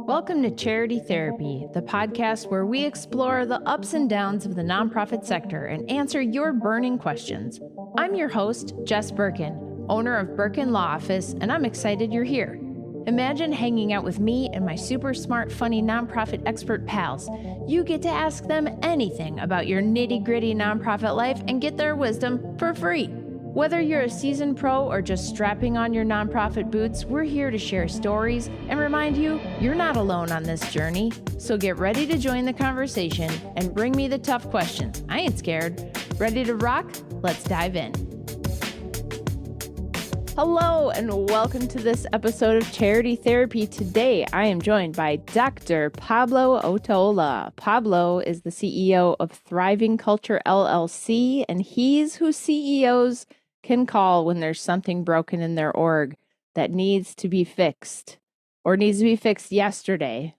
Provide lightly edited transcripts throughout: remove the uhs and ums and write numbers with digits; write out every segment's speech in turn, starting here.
Welcome to Charity Therapy, the podcast where we explore the ups and downs of the nonprofit sector and answer your burning questions. I'm your host, Jess Birkin, owner of Birkin Law Office, and I'm excited you're here. Imagine hanging out with me and my super smart, funny nonprofit expert pals. You get to ask them anything about your nitty-gritty nonprofit life and get their wisdom for free. Whether you're a seasoned pro or just strapping on your nonprofit boots, we're here to share stories and remind you you're not alone on this journey. So get ready to join the conversation and bring me the tough questions. I ain't scared. Ready to rock? Let's dive in. Hello and welcome to this episode of Charity Therapy. Today I am joined by Dr. Pablo Otaola. Pablo is the CEO of Thriving Culture LLC, and he's who CEOs can call when there's something broken in their org that needs to be fixed or needs to be fixed yesterday.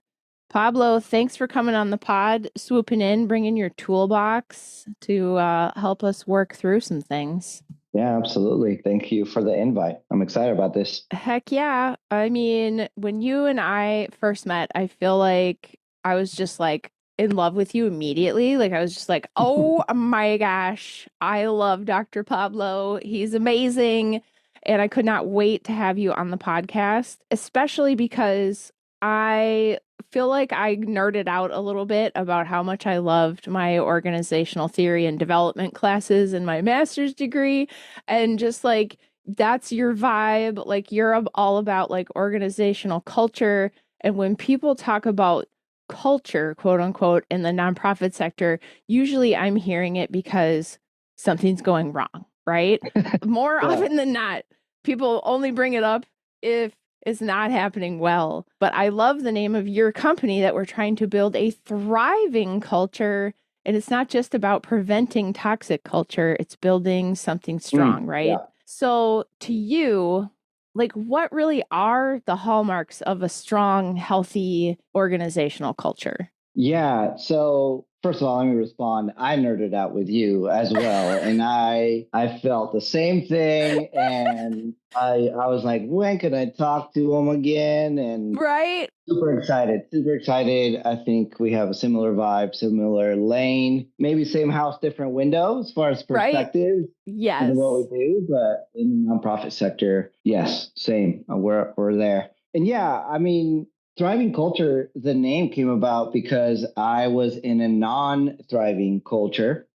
Pablo, thanks for coming on the pod, swooping in, bringing your toolbox to help us work through some things. Yeah, absolutely. Thank you for the invite. I'm excited about this. Heck yeah. I mean, when you and I first met, I feel like I was just like in love with you immediately. Like I was just like, oh my gosh, I love Dr. Pablo. He's amazing. And I could not wait to have you on the podcast, especially because I feel like I nerded out a little bit about how much I loved my organizational theory and development classes in my master's degree. And just like, that's your vibe. Like you're all about like organizational culture. And when people talk about culture, quote unquote, in the nonprofit sector, usually I'm hearing it because something's going wrong, right? More often than not, people only bring it up if it's not happening well. But I love the name of your company that we're trying to build a thriving culture. And it's not just about preventing toxic culture, it's building something strong, right? Yeah. So to you, like what really are the hallmarks of a strong, healthy organizational culture? Yeah. So first of all, let me respond. I nerded out with you as well. And I felt the same thing. And I was like, when can I talk to him again? And right. Super excited. I think we have a similar vibe, similar lane, maybe same house, different window as far as perspective. Right. Yes. What we do, but in the nonprofit sector, yes, same. We're there. And yeah, I mean, Thriving Culture, the name came about because I was in a non-thriving culture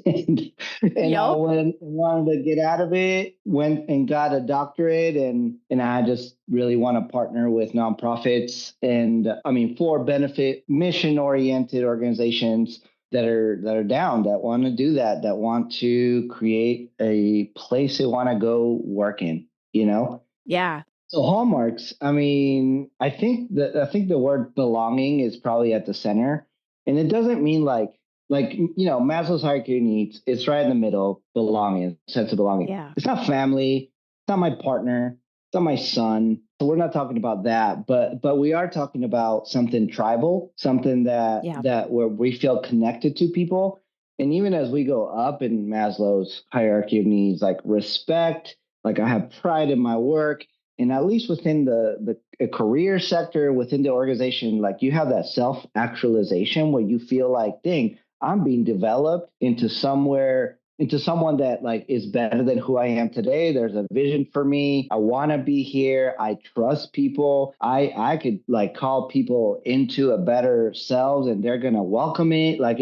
and I wanted to get out of it, went and got a doctorate, and I just really want to partner with nonprofits and for benefit mission oriented organizations that are down, that want to do that want to create a place they want to go work in, Yeah. So hallmarks, I think the word belonging is probably at the center. And it doesn't mean like Maslow's hierarchy of needs, it's right in the middle, belonging, sense of belonging. Yeah. It's not family, it's not my partner, it's not my son. So we're not talking about that, but we are talking about something tribal, something that where we feel connected to people. And even as we go up in Maslow's hierarchy of needs, like respect, like I have pride in my work, and at least within the career sector, within the organization, like you have that self-actualization where you feel like, dang, I'm being developed into someone that like is better than who I am today. There's a vision for me. I want to be here. I trust people. I could like call people into a better selves and they're going to welcome it. Like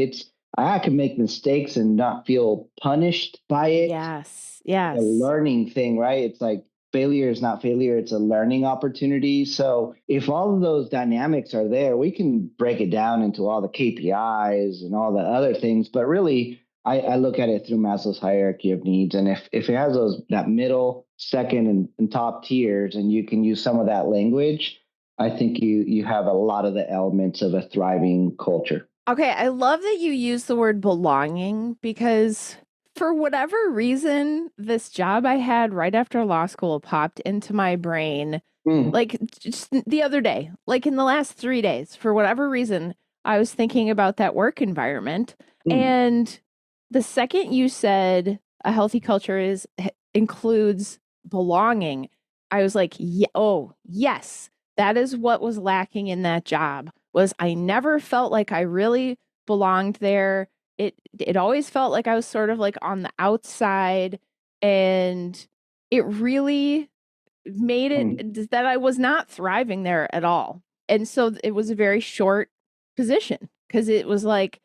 I can make mistakes and not feel punished by it. Yes. Like a learning thing, right? It's like, failure is not failure. It's a learning opportunity. So if all of those dynamics are there, we can break it down into all the KPIs and all the other things. But really, I look at it through Maslow's hierarchy of needs. And if it has that middle, second, and top tiers, and you can use some of that language, I think you have a lot of the elements of a thriving culture. Okay. I love that you use the word belonging because for whatever reason, this job I had right after law school popped into my brain, like just the other day, like in the last 3 days, for whatever reason, I was thinking about that work environment. And the second you said a healthy culture includes belonging, I was like, yeah, oh, yes, that is what was lacking in that job was I never felt like I really belonged there. It always felt like I was sort of like on the outside, and it really made Hmm. it that I was not thriving there at all. And so it was a very short position because it was like,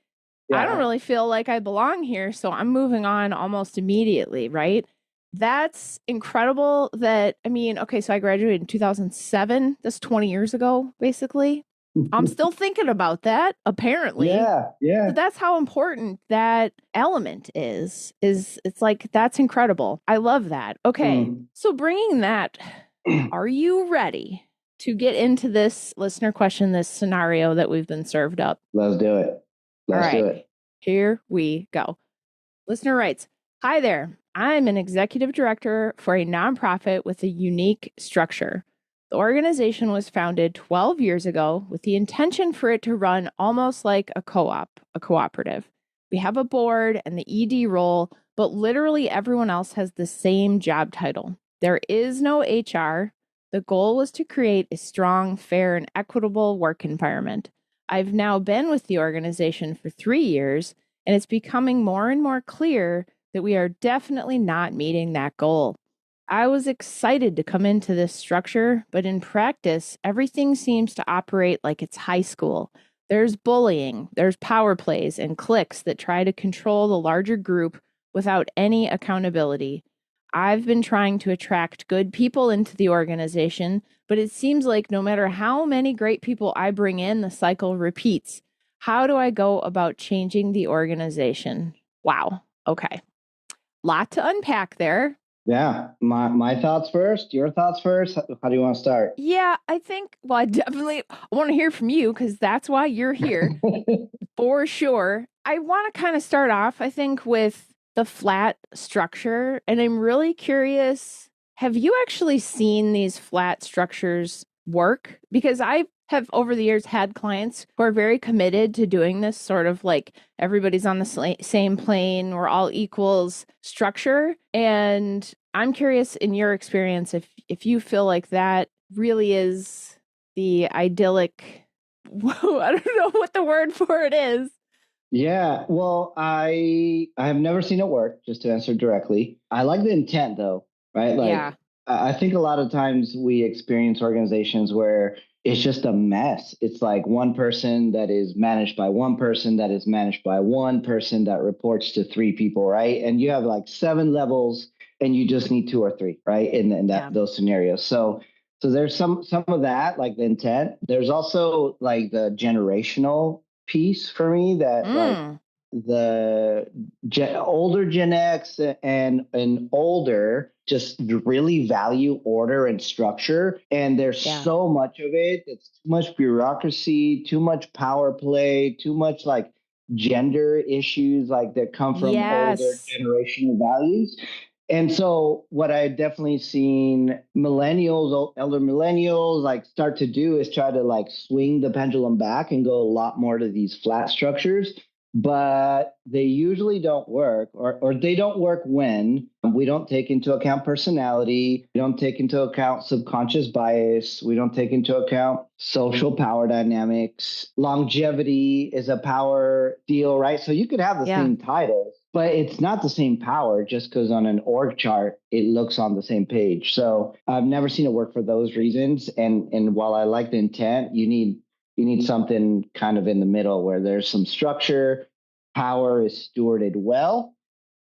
I don't Yeah. really feel like I belong here. So I'm moving on almost immediately. Right. That's incredible that, I mean, okay, so I graduated in 2007. That's 20 years ago, basically. I'm still thinking about that, apparently. Yeah. Yeah. So that's how important that element is it's like that's incredible. I love that. Okay. Mm. So bringing that, are you ready to get into this listener question, this scenario that we've been served up? Let's do it. All Let's do right. it. Here we go. Listener writes, "Hi there. I'm an executive director for a nonprofit with a unique structure. The organization was founded 12 years ago with the intention for it to run almost like a co-op, a cooperative. We have a board and the ED role, but literally everyone else has the same job title. There is no HR. The goal was to create a strong, fair, and equitable work environment. I've now been with the organization for 3 years, and it's becoming more and more clear that we are definitely not meeting that goal. I was excited to come into this structure, but in practice, everything seems to operate like it's high school. There's bullying, there's power plays, and cliques that try to control the larger group without any accountability. I've been trying to attract good people into the organization, but it seems like no matter how many great people I bring in, the cycle repeats. How do I go about changing the organization? Wow. Okay. Lot to unpack there. Yeah. My thoughts first. Your thoughts first. How do you want to start? Yeah, I think, well, I definitely want to hear from you because that's why you're here for sure. I want to kind of start off, I think, with the flat structure. And I'm really curious, have you actually seen these flat structures work? Because I have over the years had clients who are very committed to doing this sort of like everybody's on the same plane, we're all equals structure. And I'm curious in your experience if you feel like that really is the idyllic, whoa, I don't know what the word for it is. Yeah, well, I have never seen it work, just to answer directly. I like the intent though, right? Yeah. Like I think a lot of times we experience organizations where it's just a mess. It's like one person that is managed by one person that is managed by one person that reports to three people, right? And you have like seven levels and you just need two or three, right? In that Yeah. those scenarios. So there's some of that, like the intent. There's also like the generational piece for me that like Mm. the older Gen X and older just really value order and structure, and there's Yeah. so much of it. It's too much bureaucracy, too much power play, too much like gender issues like that come from older Yes. generational values. And so, what I definitely seen millennials, elder millennials, like start to do is try to like swing the pendulum back and go a lot more to these flat structures, but they usually don't work, or they don't work when we don't take into account personality, we don't take into account subconscious bias, we don't take into account social power dynamics. Longevity is a power deal, right? So you could have the Yeah. same titles, but it's not the same power just because on an org chart it looks on the same page. So I've never seen it work for those reasons. And while I like the intent, you need something kind of in the middle where there's some structure, power is stewarded well,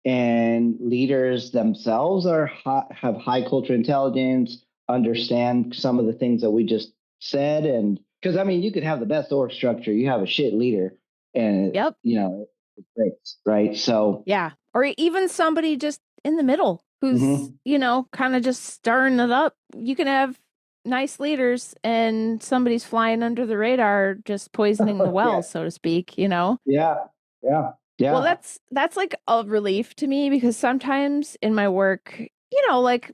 and leaders themselves have high cultural intelligence, understand some of the things that we just said. And because I mean, you could have the best org structure, you have a shit leader, and Yep. it breaks, right? So, Yeah. Or even somebody just in the middle who's, mhm. kind of just stirring it up. You can have nice leaders and somebody's flying under the radar, just poisoning the well, Yeah, so to speak. yeah, yeah, Well, yeah. that's like a relief to me because sometimes in my work, like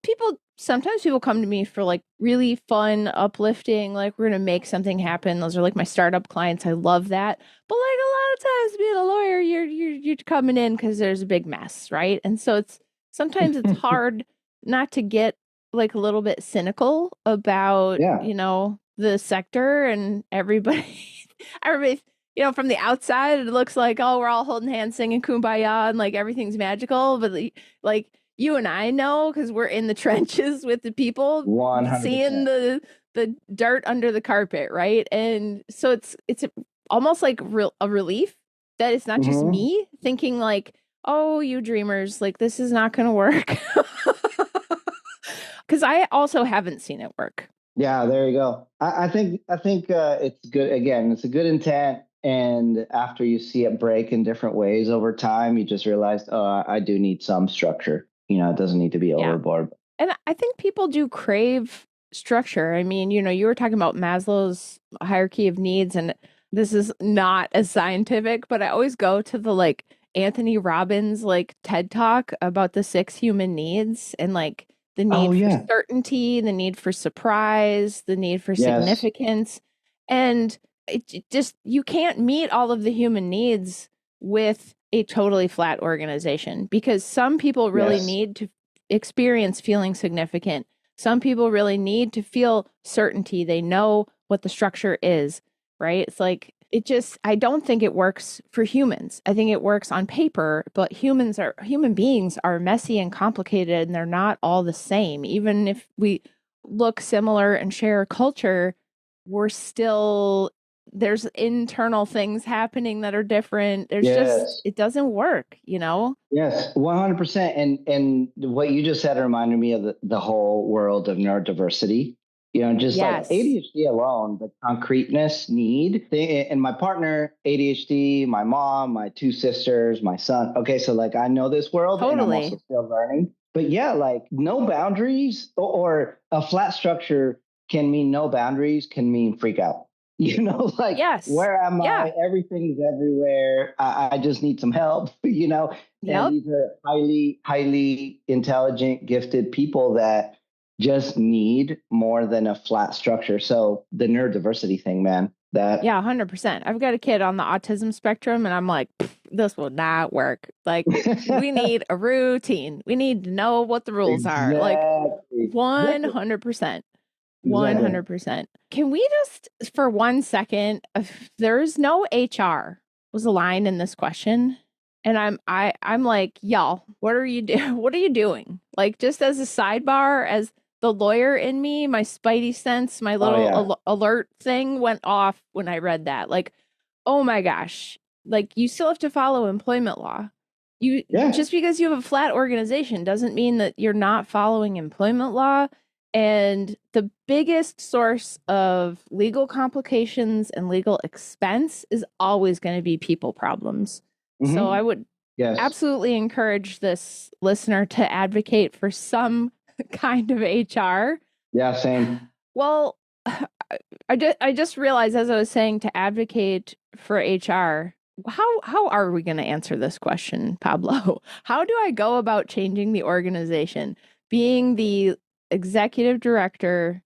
people sometimes people come to me for like really fun, uplifting, like we're gonna make something happen. Those are like my startup clients. I love that. But like a lot of times being a lawyer, you're coming in because there's a big mess, right? And so it's sometimes it's hard not to get like a little bit cynical about, Yeah. the sector and everybody everybody, from the outside it looks like, oh, we're all holding hands singing Kumbaya and like everything's magical, but like you and I know because we're in the trenches with the people seeing 100%. the dirt under the carpet, right? And so it's almost like a relief that it's not just Hmm. me thinking like, oh, you dreamers, like this is not going to work. Because I also haven't seen it work. Yeah, there you go. I think it's good. Again, it's a good intent, and after you see it break in different ways over time, you just realize, oh, I do need some structure. It doesn't need to be Yeah. overboard. And I think people do crave structure. I mean, you were talking about Maslow's hierarchy of needs, and this is not as scientific, but I always go to the like Anthony Robbins like TED talk about the six human needs and like the Oh need for yeah, certainty, the need for surprise, the need for yes, significance. And just, you can't meet all of the human needs with a totally flat organization because some people really yes, need to experience feeling significant. Some people really need to feel certainty. They know what the structure is, right? It's like, I don't think it works for humans. I think it works on paper, but human beings are messy and complicated and they're not all the same. Even if we look similar and share a culture, we're still, there's internal things happening that are different. yes. It doesn't work. Yes, 100%. And what you just said reminded me of the whole world of neurodiversity. Just like Yes, ADHD alone, the concreteness need. And my partner, ADHD, my mom, my two sisters, my son. Okay, so like I know this world and I'm also totally. still learning. But yeah, like no boundaries or a flat structure can mean no boundaries, can mean freak out. Like Yes. where am Yeah. I? Everything's everywhere. I just need some help, and Yep. these are highly, highly intelligent, gifted people that just need more than a flat structure. So the neurodiversity thing, man, that Yeah, 100%. I've got a kid on the autism spectrum, and I'm like, this will not work. Like, we need a routine. We need to know what the rules are. Like, exactly, exactly, 100%. exactly. 100%. Can we just, for 1 second, if there's no HR was a line in this question. And I'm like, y'all, what are you do? What are you doing? Like, just as a sidebar, as the lawyer in me, my spidey sense, my Oh little yeah, alert thing went off when I read that. Like, oh my gosh, like you still have to follow employment law. You yeah. Just because you have a flat organization doesn't mean that you're not following employment law. And the biggest source of legal complications and legal expense is always going to be people problems. So I Hmm. would Yes, absolutely encourage this listener to advocate for some kind of HR. yeah. Same. Well, I just realized as I was saying to advocate for HR, how are we going to answer this question, Pablo? How do I go about changing the organization? Being the executive director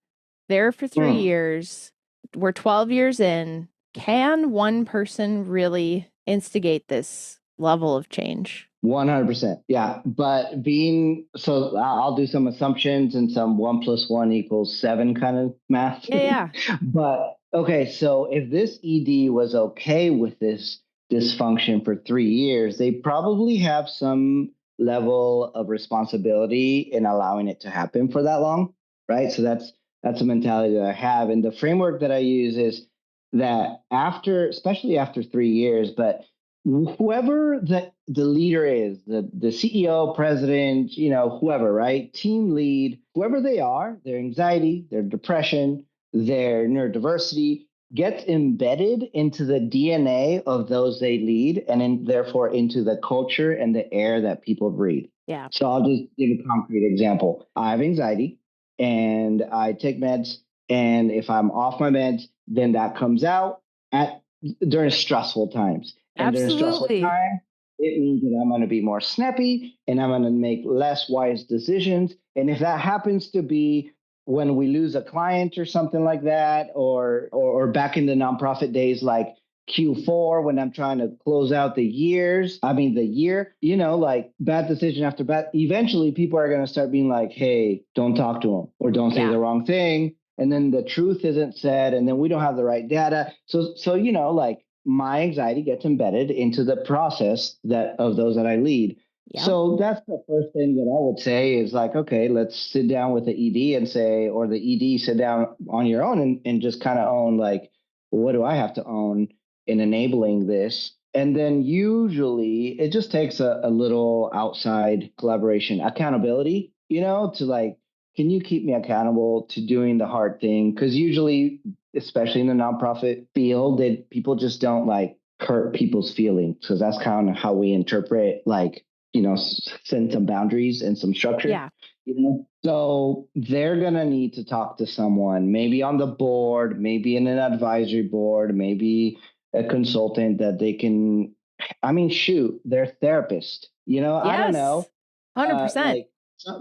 there for 3 Mm. years, we're 12 years in. Can one person really instigate this level of change? 100%. Yeah. But being so, I'll do some assumptions and some one plus one equals seven kind of math. Yeah, yeah. But okay. So if this ED was okay with this dysfunction for 3 years, they probably have some level of responsibility in allowing it to happen for that long. Right. So that's a mentality that I have. And the framework that I use is that especially after 3 years, but whoever the leader is, the CEO, president, whoever, right? Team lead, whoever they are, their anxiety, their depression, their neurodiversity gets embedded into the DNA of those they lead therefore into the culture and the air that people breathe. Yeah. So I'll just give a concrete example. I have anxiety and I take meds. And if I'm off my meds, then that comes out at during stressful times. And during stressful Absolutely. time, it means that I'm going to be more snappy and I'm going to make less wise decisions. And if that happens to be when we lose a client or something like that, or back in the nonprofit days, like Q4 when I'm trying to close out the year, like bad decision after bad. Eventually, people are going to start being like, hey, don't talk to them or don't say Yeah. the wrong thing. And then the truth isn't said, and then we don't have the right data. So, like my anxiety gets embedded into the process that of those that I lead. Yep. So that's the first thing that I would say is like, okay, let's sit down with the ED and say, or the ED sit down on your own and just kind of own like, what do I have to own in enabling this? And then usually it just takes a little outside collaboration, accountability, to like, can you keep me accountable to doing the hard thing? Because usually, especially in the nonprofit field, that people just don't like hurt people's feelings because that's kind of how we interpret like send some boundaries and some structure. Yeah. So they're gonna need to talk to someone, maybe on the board, maybe in an advisory board, maybe a consultant that they can. I mean, shoot, they're therapist. I don't Yes. know. 100%. Like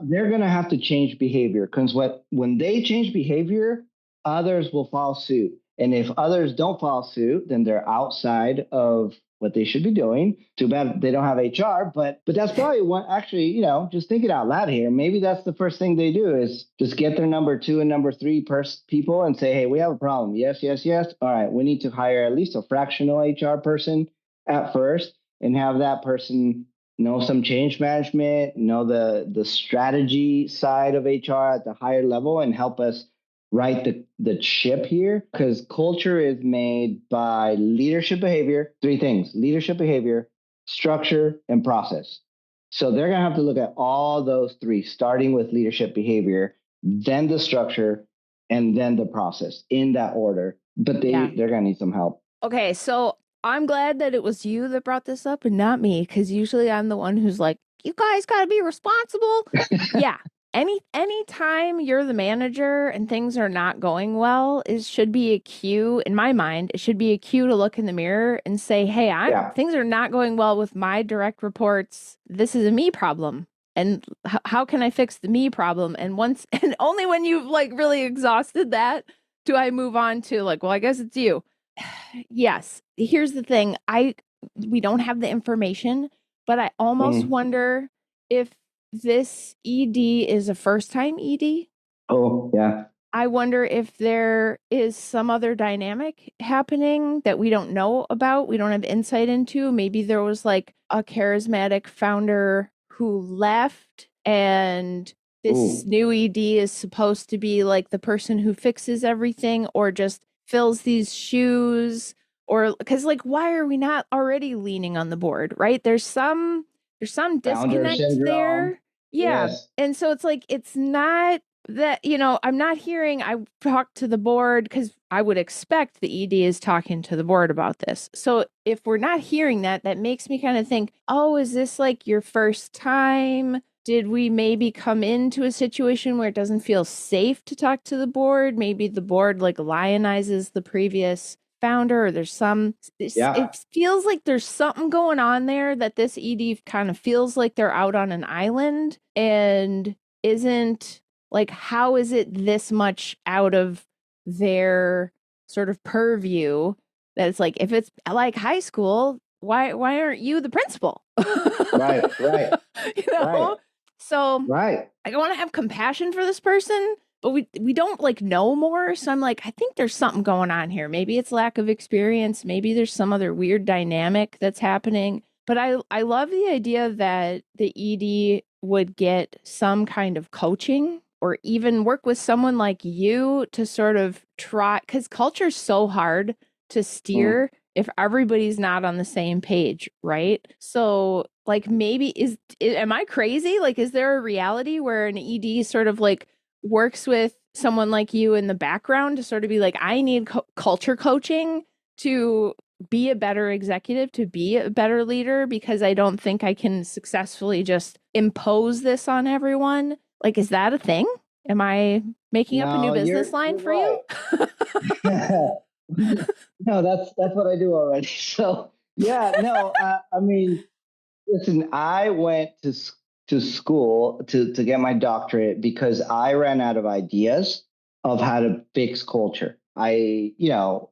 they're gonna have to change behavior because when they change behavior, others will follow suit. And if others don't follow suit, then they're outside of what they should be doing. Too bad they don't have HR, but that's probably one. Actually, just thinking out loud here, maybe that's the first thing they do is just get their number 2 and number 3 people and say, hey, we have a problem. Yes, yes, yes. All right, we need to hire at least a fractional HR person at first and have that person know some change management, know the strategy side of HR at the higher level and help us right the ship here because culture is made by leadership behavior, 3 things: leadership behavior, structure, and process. So they're going to have to look at all those 3, starting with leadership behavior, then the structure, and then the process in that order. But they're going to need some help. Okay, so I'm glad that it was you that brought this up and not me, because usually I'm the one who's like, you guys got to be responsible. Yeah. Any time you're the manager and things are not going well, it should be a cue in my mind. It should be a cue to look in the mirror and say, "Hey, Yeah. things are not going well with my direct reports. This is a me problem. And how can I fix the me problem?" And once and only when you've like really exhausted that do I move on to like, well, I guess it's you. Yes. Here's the thing. We don't have the information, but I almost Mm. wonder if this ED is a first time ED. Oh, yeah. I wonder if there is some other dynamic happening that we don't know about, we don't have insight into. Maybe there was like a charismatic founder who left and this Ooh. new ED is supposed to be like the person who fixes everything or just fills these shoes or because like why are we not already leaning on the board, right? There's some Founder disconnect syndrome. there. Yeah. Yes. And so it's like it's not that I'm not hearing I talked to the board because I would expect the ED is talking to the board about this. So if we're not hearing that, that makes me kind of think, oh, is this like your first time? Did we maybe come into a situation where it doesn't feel safe to talk to the board? Maybe the board like lionizes the previous founder, or there's Yeah. it feels like there's something going on there that this ED kind of feels like they're out on an island and isn't like, how is it this much out of their sort of purview that it's like, if it's like high school, why aren't you the principal? Right. Right. you Right. know? So Right. I want to have compassion for this person, but we don't like know more. So I'm like, I think there's something going on here. Maybe it's lack of experience. Maybe there's some other weird dynamic that's happening. But I love the idea that the ED would get some kind of coaching or even work with someone like you to sort of try, because culture's so hard to Mm. steer if everybody's not on the same page, right? So, like, maybe am I crazy? Like, is there a reality where an ED sort of like works with someone like you in the background to sort of be like, I need culture coaching to be a better executive, to be a better leader, because I don't think I can successfully just impose this on everyone? Like, is that a thing? Am I making up a new No, business line you're for you? right. No, that's what I do already. So yeah, no, I mean, listen, I went to school to get my doctorate because I ran out of ideas of how to fix culture.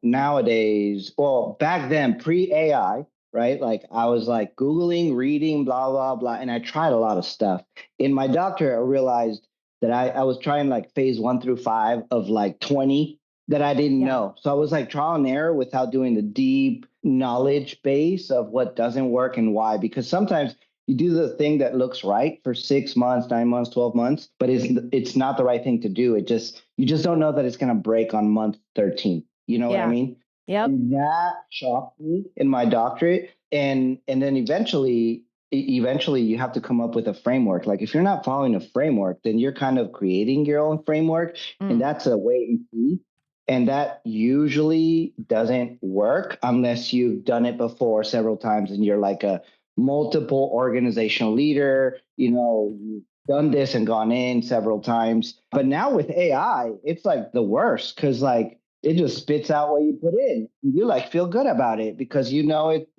nowadays, well, back then, pre AI, right? Like I was like Googling, reading, blah, blah, blah. And I tried a lot of stuff. In my doctorate, I realized that I was trying like phase 1 through 5 of like 20 that I didn't Yeah. know. So I was like trial and error without doing the deep knowledge base of what doesn't work and why. Because sometimes you do the thing that looks right for 6 months, 9 months, 12 months, but it's not the right thing to do. You just don't know that it's going to break on month 13. You know what I Yeah. mean? Yep. And that shocked me in my doctorate. And then eventually you have to come up with a framework. Like if you're not following a framework, then you're kind of creating your own framework. And Mm. that's a wait and see. And that usually doesn't work unless you've done it before several times and you're like a multiple organizational leader, you've done this and gone in several times. But now with AI, it's like the worst because like it just spits out what you put in. You like feel good about it because it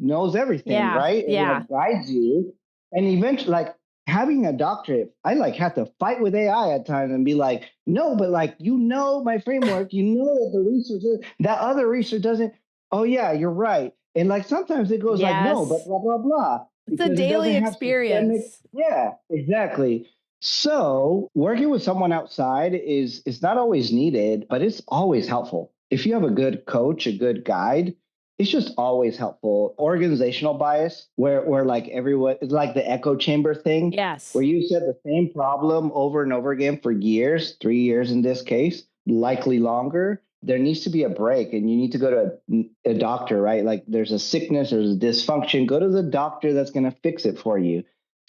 knows everything, Yeah. right? And Yeah. like guides you. And eventually, like having a doctorate, I like have to fight with AI at times and be like, no, but like my framework, that the research that other research doesn't. Oh yeah, you're right. And like sometimes it goes like, no, but Yes. blah blah blah It's a because it doesn't daily have systemic. experience. Yeah, exactly. So working with someone outside is not always needed, but it's always helpful. If you have a good coach, a good guide, it's just always helpful. Organizational bias, where like everyone it's like the echo chamber thing, where Yes. you said the same problem over and over again for years, 3 years in this case, likely longer. There needs to be a break, and you need to go to a doctor, right? Like there's a sickness, there's a dysfunction. Go to the doctor that's going to fix it for you,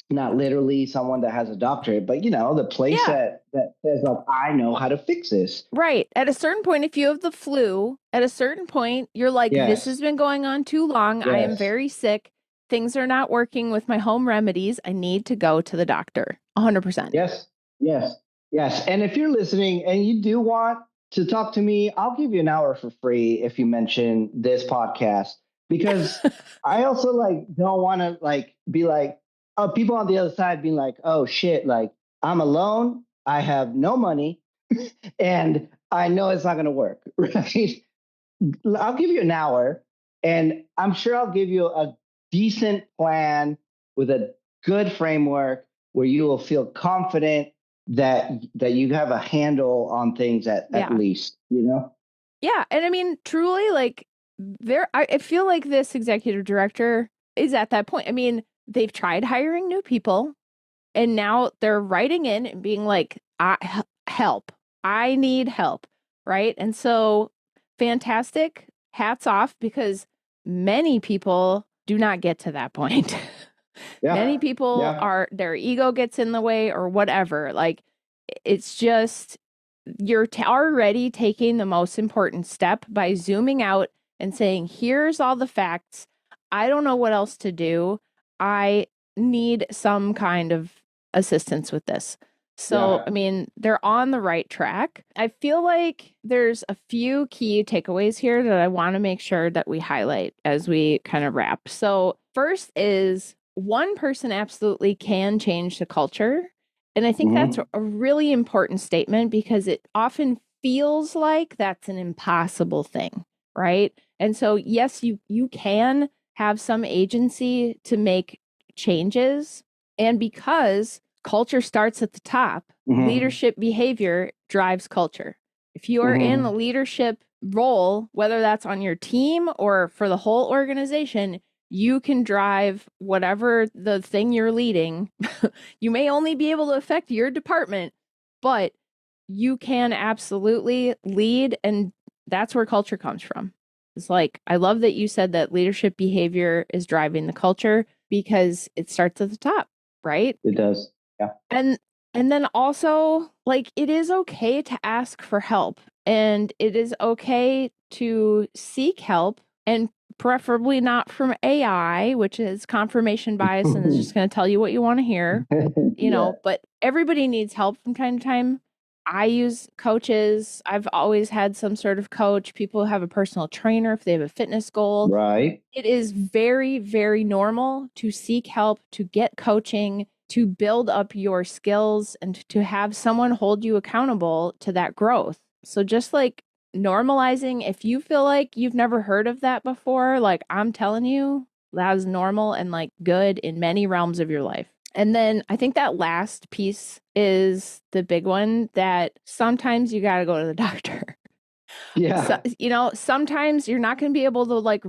not literally someone that has a doctorate, but the place Yeah. that says like I know how to fix this. Right. At a certain point, if you have the flu, at a certain point, you're like, this has Yes, been going on too long. I am yes, very sick. Things are not working with my home remedies. I need to go to the doctor. 100%. yes, yes, yes. And if you're listening and you do want to talk to me, I'll give you an hour for free if you mention this podcast because I also like don't want to like be like people on the other side being like, oh shit, like I'm alone, I have no money, and I know it's not going to work, right? I'll give you an hour, and I'm sure I'll give you a decent plan with a good framework where you will feel confident that you have a handle on things at Yeah. least. Yeah. And I mean, truly, like, I feel like this executive director is at that point. I mean, they've tried hiring new people and now they're writing in and being like, help. I need help. Right. And so fantastic. Hats off because many people do not get to that point. Many Yeah, people yeah. their ego gets in the way or whatever. Like it's just, you're already taking the most important step by zooming out and saying, here's all the facts. I don't know what else to do. I need some kind of assistance with this. So, Yeah. I mean, they're on the right track. I feel like there's a few key takeaways here that I want to make sure that we highlight as we kind of wrap. So, first is one person absolutely can change the culture. And I think that's Hmm. a really important statement because it often feels like that's an impossible thing, right? And so yes, you can have some agency to make changes, and because culture starts at the top, Hmm. leadership behavior drives culture. If you are in a Hmm. leadership role, whether that's on your team or for the whole organization, you can drive whatever the thing you're leading. You may only be able to affect your department, but you can absolutely lead. And that's where culture comes from. It's like, I love that you said that leadership behavior is driving the culture because it starts at the top, right? It does. Yeah. And and then also, like, it is okay to ask for help and it is okay to seek help, and preferably not from AI, which is confirmation bias and is just going to tell you what you want to hear, Yeah. but everybody needs help from time to time. I use coaches. I've always had some sort of coach. People have a personal trainer if they have a fitness goal. Right. It is very, very normal to seek help, to get coaching, to build up your skills, and to have someone hold you accountable to that growth. So just like normalizing, if you feel like you've never heard of that before, like I'm telling you, that is normal and like good in many realms of your life. And then I think that last piece is the big one, that sometimes you got to go to the doctor. So, Yeah. sometimes you're not going to be able to like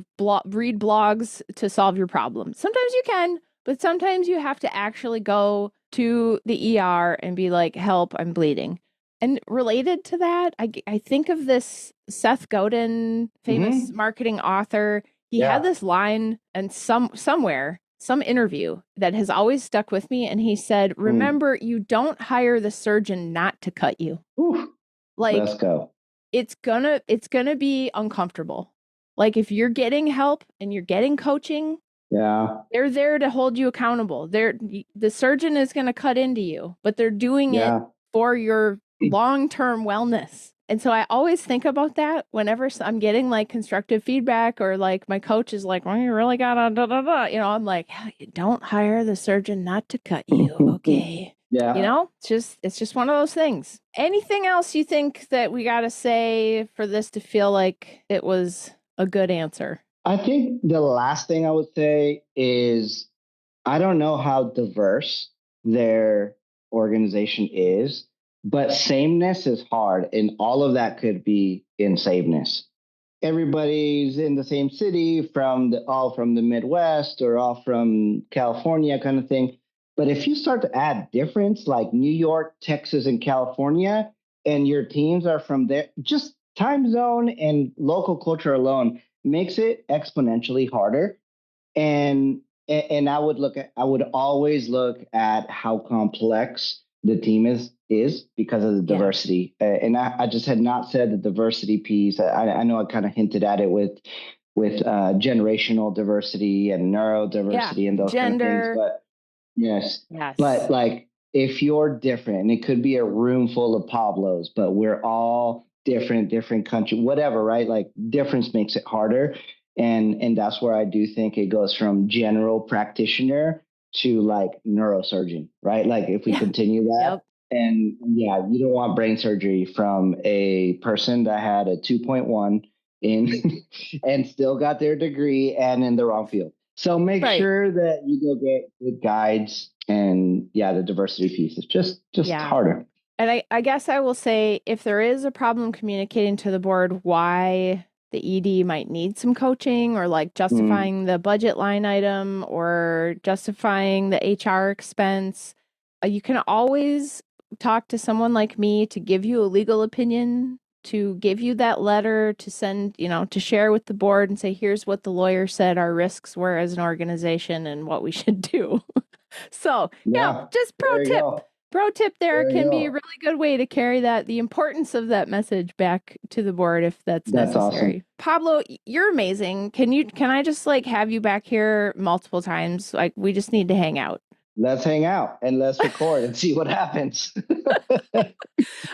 read blogs to solve your problem. Sometimes you can, but sometimes you have to actually go to the ER and be like, help, I'm bleeding. And related to that, I think of this Seth Godin, famous Hmm. marketing author. He had Yeah. this line and somewhere, some interview that has always stuck with me. And he said, Mm. remember, you don't hire the surgeon not to cut you. Whew. Like Let's go. it's gonna be uncomfortable. Like if you're getting help and you're getting coaching, Yeah. they're there to hold you accountable. The surgeon is gonna cut into you, but they're doing it Yeah. for your long-term wellness. And so I always think about that whenever I'm getting like constructive feedback, or like my coach is like, well, you really gotta da da da. I'm like, you don't hire the surgeon not to cut you. Okay. Yeah. It's just one of those things. Anything else you think that we got to say for this to feel like it was a good answer? I think the last thing I would say is I don't know how diverse their organization is, but sameness is hard, and all of that could be in sameness. Everybody's in the same city, all from the Midwest or all from California, kind of thing. But if you start to add difference, like New York, Texas, and California, and your teams are from there, just time zone and local culture alone makes it exponentially harder. And I would always look at how complex the team is because of the Yeah. diversity. And I just had not said the diversity piece. I know I kind of hinted at it with generational diversity and Yeah. neurodiversity and those kind of things. Gender. But yes, but Yes. like if you're different, and it could be a room full of Pablos, but we're all different country, whatever, right? Like difference makes it harder. And that's where I do think it goes from general practitioner to like neurosurgeon, right? Like if we Yeah. continue that. Yep. And yeah, you don't want brain surgery from a person that had a 2.1 in and still got their degree and in the wrong field. So make Right. sure that you go get good guides. And yeah, the diversity piece is just Yeah. harder. And I guess I will say, if there is a problem communicating to the board why the ED might need some coaching, or like Mm, justifying the budget line item or justifying the HR expense, you can always talk to someone like me to give you a legal opinion, to give you that letter to send, to share with the board and say, here's what the lawyer said our risks were as an organization and what we should do. So, yeah, yeah, just pro there you tip. go. Pro tip there There you can be a go. really good way to carry the importance of that message back to the board if that's That's awesome. necessary. Pablo, you're amazing. Can I just like have you back here multiple times? Like we just need to hang out. Let's hang out and let's record and see what happens. If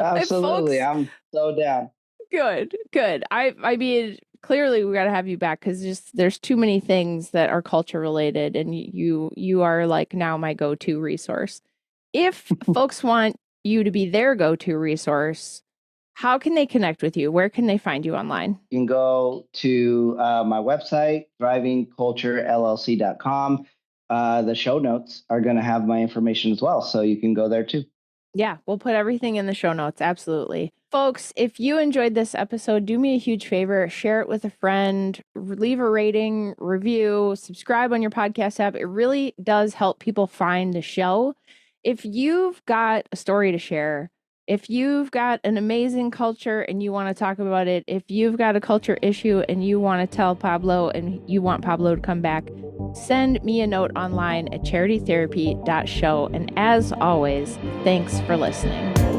Absolutely. folks, I'm so down. good, good. I mean, clearly we got to have you back because just there's too many things that are culture related, and you are like now my go-to resource. If folks want you to be their go-to resource, how can they connect with you? Where can they find you online? You can go to my website, thrivingculturellc.com. The show notes are going to have my information as well. So you can go there too. Yeah, we'll put everything in the show notes. Absolutely. Folks, if you enjoyed this episode, do me a huge favor, share it with a friend, leave a rating, review, subscribe on your podcast app. It really does help people find the show. If you've got a story to share, if you've got an amazing culture and you want to talk about it, if you've got a culture issue and you want to tell Pablo and you want Pablo to come back, send me a note online at charitytherapy.show. And as always, thanks for listening.